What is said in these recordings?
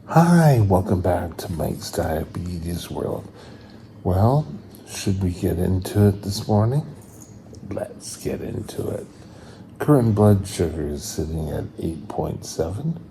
Hi, welcome back to Mike's Diabetes World. Well, should we get into it this morning? Let's get into it. Current blood sugar is sitting at 8.7.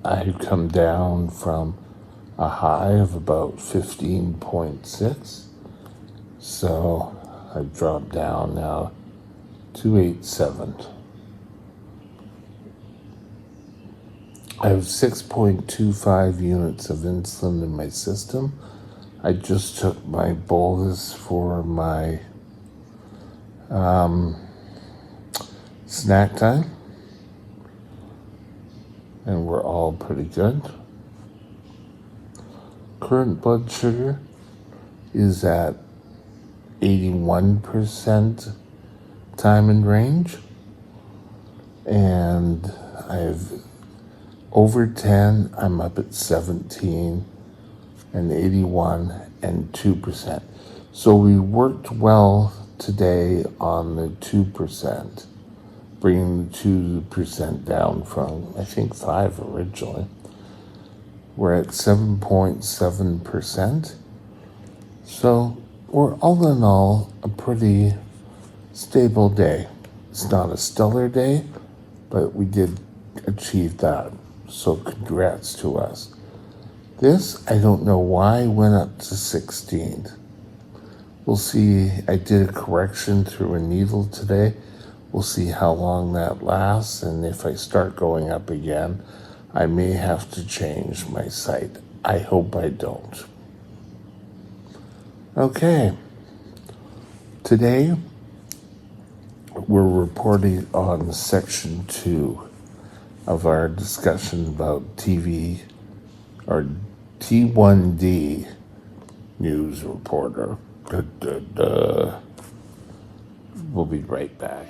I've come down from a high of about 15.6. So I've dropped down now to 8.7. I have 6.25 units of insulin in my system. I just took my bolus for my snack time, and we're all pretty good. Current blood sugar is at 81% time and range, and I've over 10, I'm up at 17 and 81 and 2%. So we worked well today on the 2%, bringing the 2% down from, I think, 5 originally. We're at 7.7%. So we're all in all a pretty stable day. It's not a stellar day, but we did achieve that. So congrats to us. This, I don't know why, went up to 16. We'll see. I did a correction through a needle today. We'll see how long that lasts, and if I start going up again, I may have to change my site. I hope I don't. Okay. Today, we're reporting on section 2 of our discussion about TV or T1D news reporter. We'll be right back.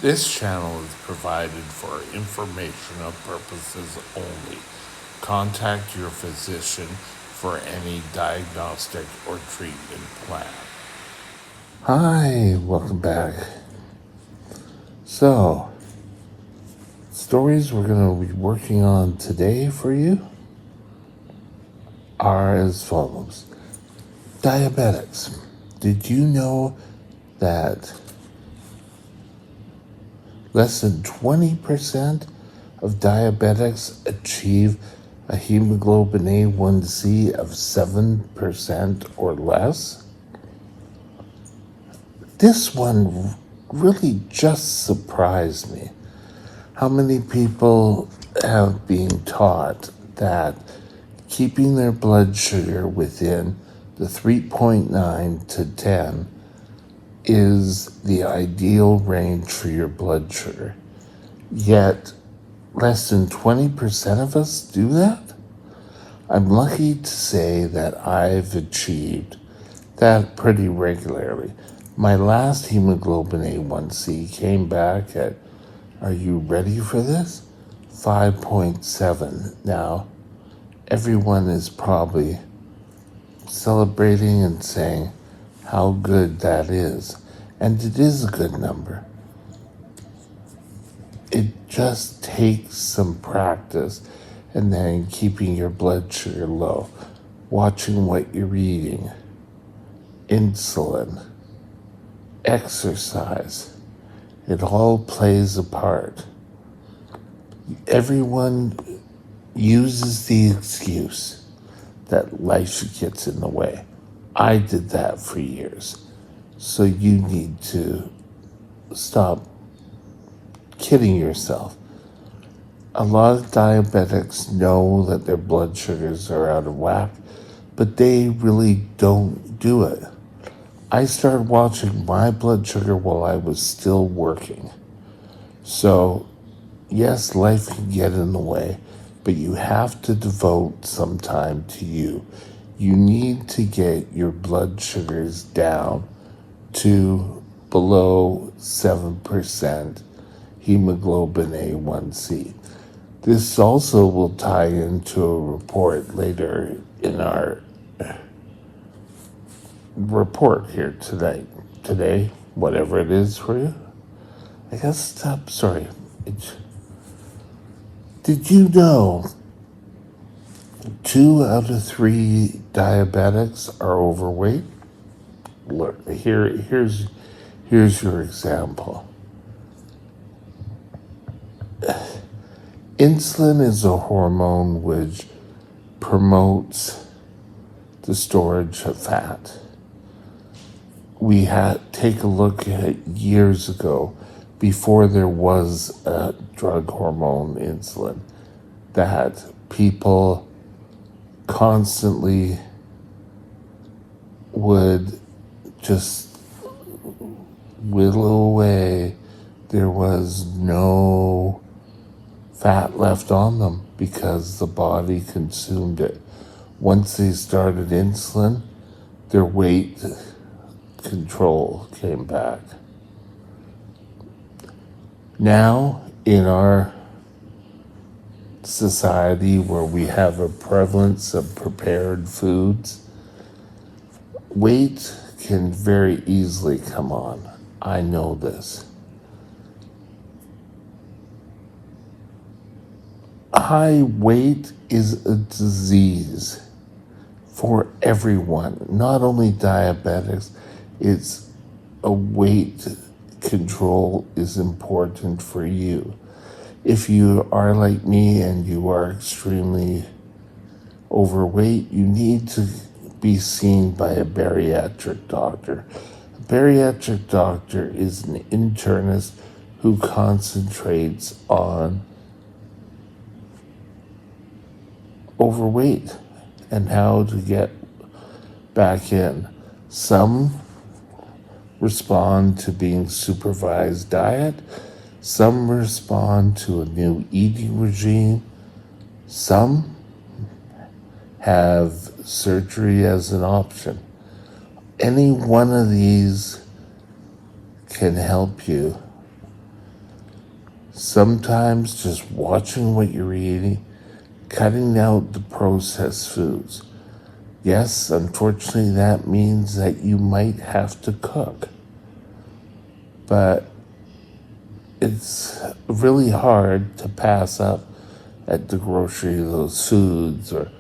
This channel is provided for informational purposes only. Contact your physician for any diagnostic or treatment plan. Hi, welcome back. So, stories we're going to be working on today for you are as follows. Diabetics. Did you know that less than 20% of diabetics achieve a hemoglobin A1C of 7% or less? This one really just surprised me. How many people have been taught that keeping their blood sugar within the 3.9 to 10 is the ideal range for your blood sugar. Yet, less than 20% of us do that? I'm lucky to say that I've achieved that pretty regularly. My last hemoglobin A1C came back at, are you ready for this? 5.7. Now, everyone is probably celebrating and saying how good that is. And it is a good number. It just takes some practice and then keeping your blood sugar low, watching what you're eating, insulin, exercise. It all plays a part. Everyone uses the excuse that life gets in the way. I did that for years. So you need to stop kidding yourself. A lot of diabetics know that their blood sugars are out of whack, but they really don't do it. I started watching my blood sugar while I was still working. So, yes, life can get in the way, but you have to devote some time to you. You need to get your blood sugars down to below 7% hemoglobin A1C. This also will tie into a report later in our report here tonight. Today, whatever it is for you. I gotta stop. Sorry. Did you know 2 out of 3 diabetics are overweight? Look, here's your example. Insulin is a hormone which promotes the storage of fat. We had take a look at years ago, before there was a drug hormone insulin, that people constantly would just whittle away. There was no fat left on them because the body consumed it. Once they started insulin, their weight control came back. Now, in our society where we have a prevalence of prepared foods, weight can very easily come on. I know this. High weight is a disease for everyone, not only diabetics. It's a weight control is important for you. If you are like me and you are extremely overweight, you need to be seen by a bariatric doctor. A bariatric doctor is an internist who concentrates on overweight and how to get back in. Some respond to being supervised diet. Some respond to a new eating regime. Some have surgery as an option. Any one of these can help you. Sometimes just watching what you're eating, cutting out the processed foods. Yes, unfortunately, that means that you might have to cook. But it's really hard to pass up at the grocery those foods or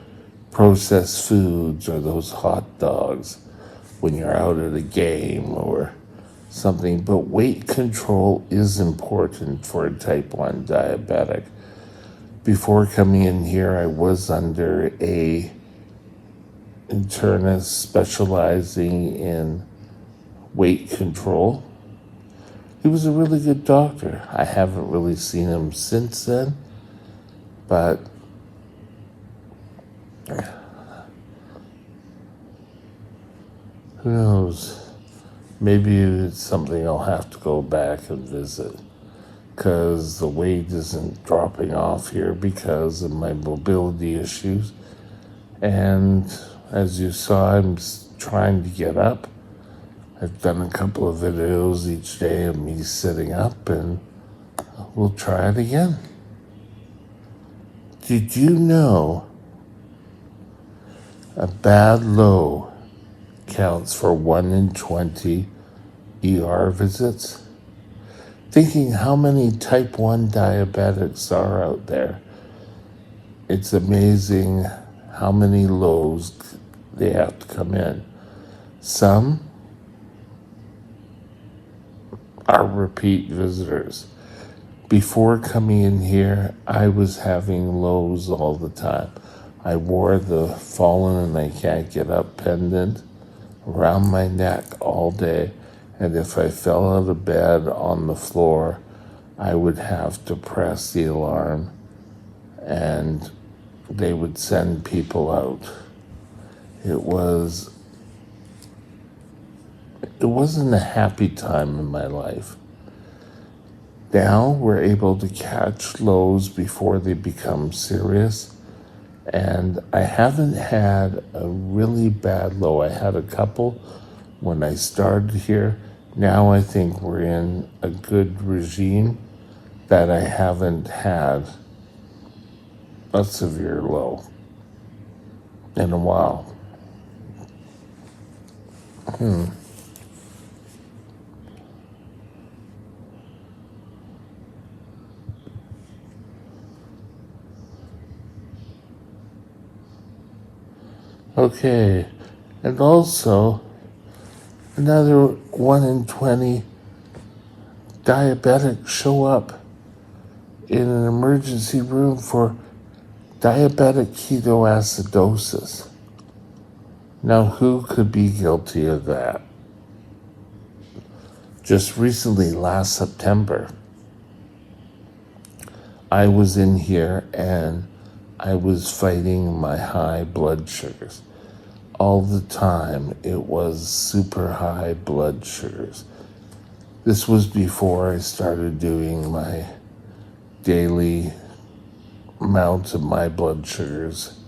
processed foods or those hot dogs when you're out at a game or something. But weight control is important for a type 1 diabetic. Before coming in here, I was under a internist specializing in weight control. He was a really good doctor. I haven't really seen him since then, but who knows? Maybe it's something I'll have to go back and visit, because the weight isn't dropping off here because of my mobility issues. And as you saw, I'm trying to get up. I've done a couple of videos each day of me sitting up, and we'll try it again. Did you know a bad low counts for 1 in 20 ER visits? Thinking how many type 1 diabetics are out there, it's amazing how many lows they have to come in. Some are repeat visitors. Before coming in here, I was having lows all the time. I wore the fallen and I can't get up pendant around my neck all day. And if I fell out of bed on the floor, I would have to press the alarm and they would send people out. It wasn't a happy time in my life. Now we're able to catch lows before they become serious. And I haven't had a really bad low. I had a couple when I started here. Now I think we're in a good regime that I haven't had a severe low in a while. Okay, and also another 1 in 20 diabetics show up in an emergency room for diabetic ketoacidosis. Now, who could be guilty of that? Just recently, last September, I was in here and I was fighting my high blood sugars. All the time, it was super high blood sugars. This was before I started doing my daily amount of my blood sugars.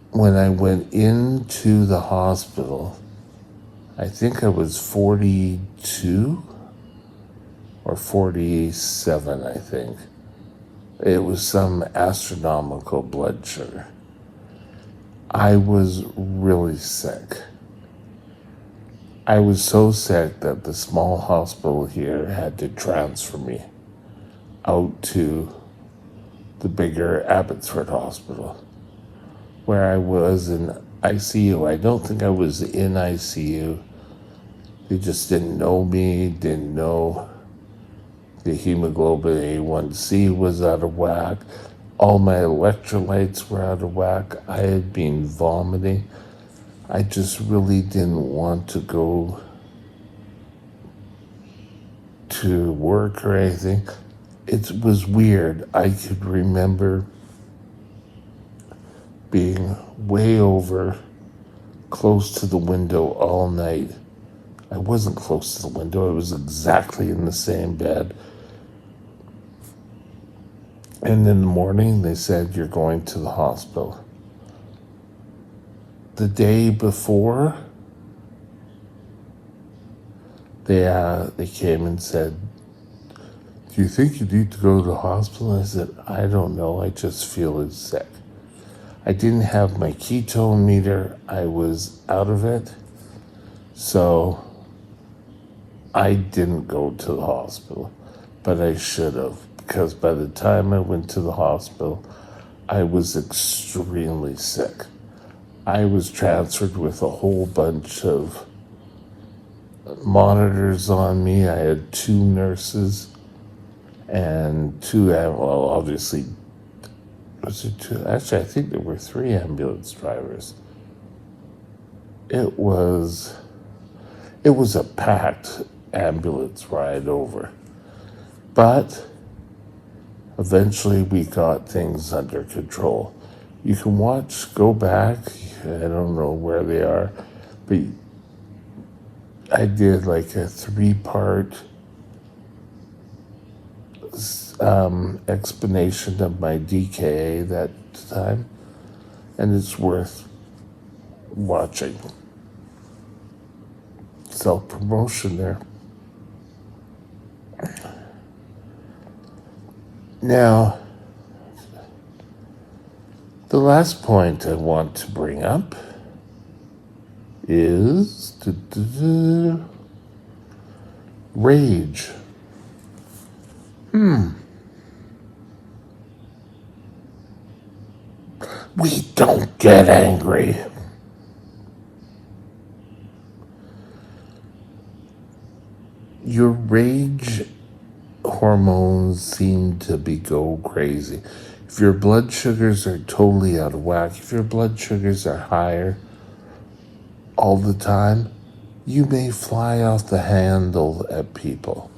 When I went into the hospital, I think I was 42 or 47, I think. It was some astronomical blood sugar. I was really sick. I was so sick that the small hospital here had to transfer me out to the bigger Abbotsford Hospital, where I was in ICU. I don't think I was in ICU. They just didn't know me, didn't know the hemoglobin A1C was out of whack. All my electrolytes were out of whack. I had been vomiting. I just really didn't want to go to work or anything. It was weird. I could remember being way over close to the window all night. I wasn't close to the window. I was exactly in the same bed. And in the morning, they said, you're going to the hospital. The day before, they came and said, do you think you need to go to the hospital? I said, I don't know. I just feel sick. I didn't have my ketone meter. I was out of it. So I didn't go to the hospital, but I should have, because by the time I went to the hospital, I was extremely sick. I was transferred with a whole bunch of monitors on me. I had 2 nurses and 2, well, obviously, was it 2? Actually, I think there were 3 ambulance drivers. It was a packed ambulance ride over. But eventually we got things under control. You can go back, I don't know where they are, but I did like a 3-part explanation of my DKA that time, and it's worth watching. Self-promotion there. Now, the last point I want to bring up is rage. We don't get angry. Your rage hormones seem to go crazy. If your blood sugars are totally out of whack, if your blood sugars are higher all the time, you may fly off the handle at people.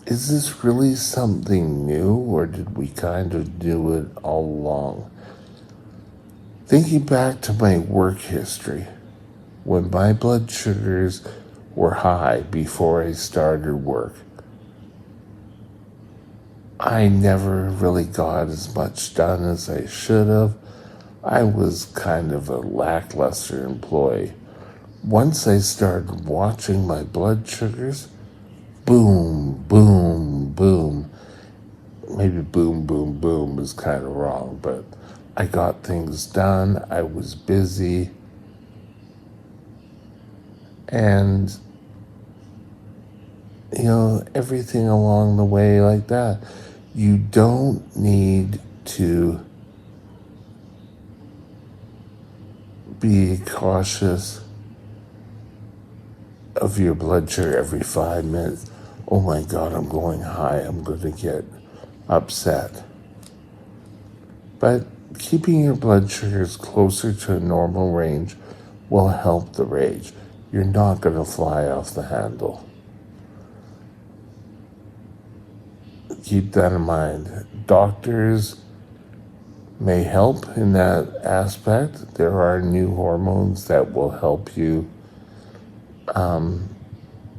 Is this really something new, or did we kind of do it all along? Thinking back to my work history, when my blood sugars were high before I started work, I never really got as much done as I should have. I was kind of a lackluster employee. Once I started watching my blood sugars, boom, boom, boom. maybe boom, boom, boom is kind of wrong, but I got things done. I was busy. And, everything along the way like that. You don't need to be cautious of your blood sugar every 5 minutes. Oh my God, I'm going high. I'm going to get upset. But keeping your blood sugars closer to a normal range will help the rage. You're not going to fly off the handle. Keep that in mind. Doctors may help in that aspect. There are new hormones that will help you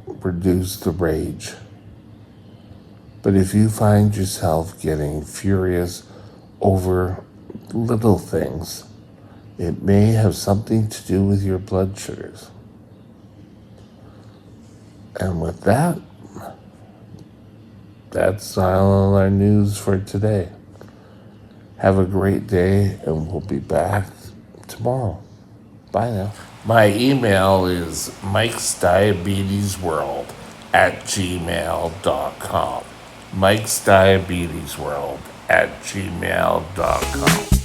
reduce the rage. But if you find yourself getting furious over little things, it may have something to do with your blood sugars. And with that, that's all our news for today. Have a great day, and we'll be back tomorrow. Bye now. My email is mikesdiabetesworld@gmail.com. mikesdiabetesworld@gmail.com.